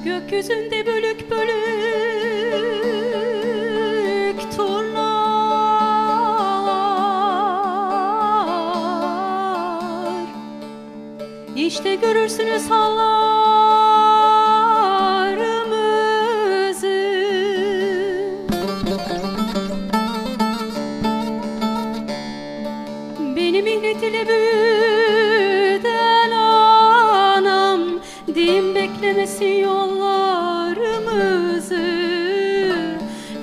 Gökyüzünde bölük bölük turnalar, İşte görürsünüz hallarımızı. Beni mihnet ile büyüten anam, din beklemesin yollarımızı,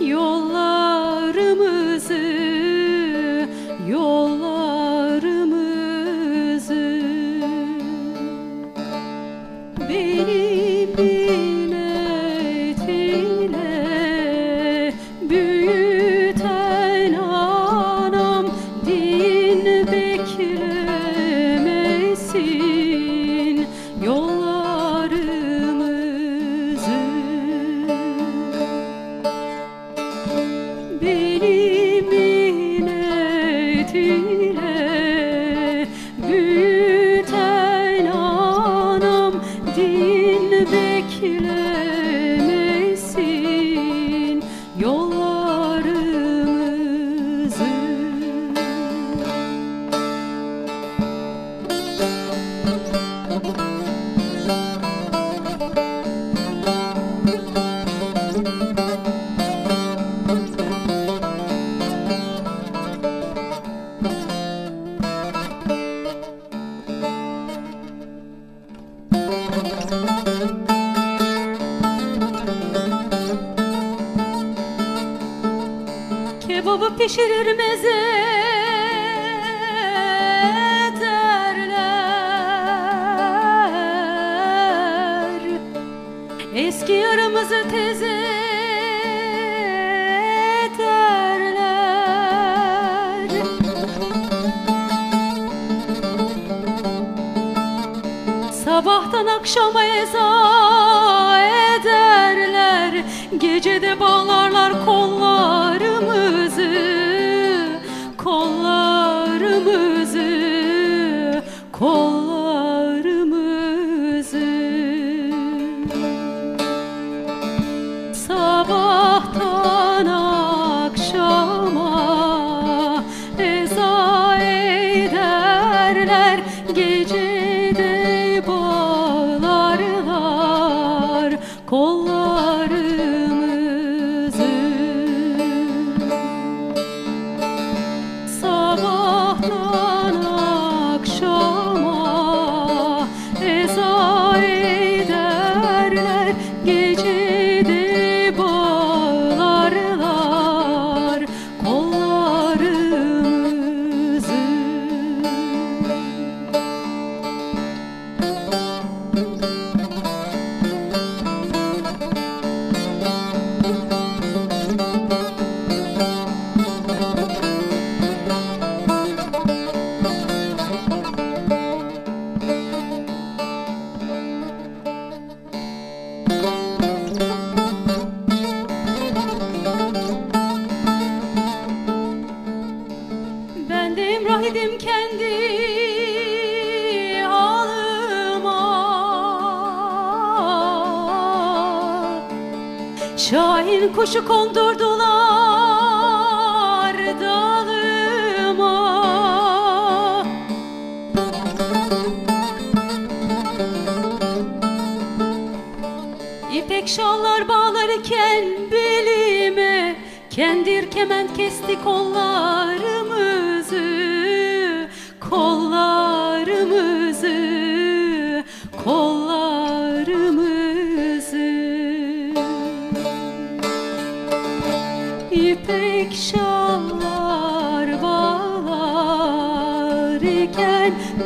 yollarımızı, yollarımızı. Beni minnet ile büyüten anam, din beklemesin yollarımızı. Beni minnet ile büyüten anam, din beklemesin yollarımızı. Kebabı pişirir meze derler, eski yaramızı teze derler. Sabahtan akşama eza ederler, gecede bağlarlar kollarımızı, kollarımızı, kollarımızı. Sabahtan akşama eza ederler, gecede bağlarlar kollarımızı. Sabahtan akşama eza ederler, gecede bağlarlar kollarımızı. Ben de emrah idim kendi halıma, şahin kuşu kondurdular dalıma. İpek şallar bağlarken belime, kendir kement kesti kollarımızı, kollarımızı, kollarımızı. İpek şallar bağlarken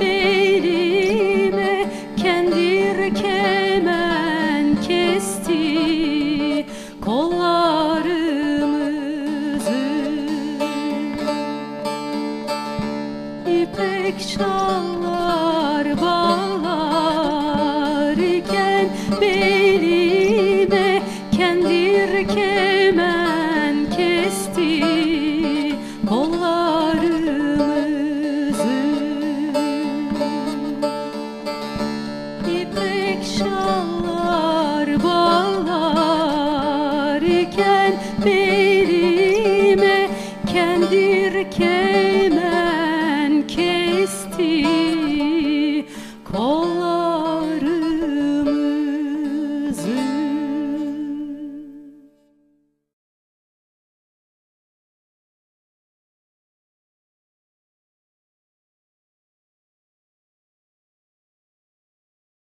belime, kendir kement kesti kollarımızı. şallar bağlarken belime kendir kemen kesti kollarımızı. İpek şallar bağlarken belime kendir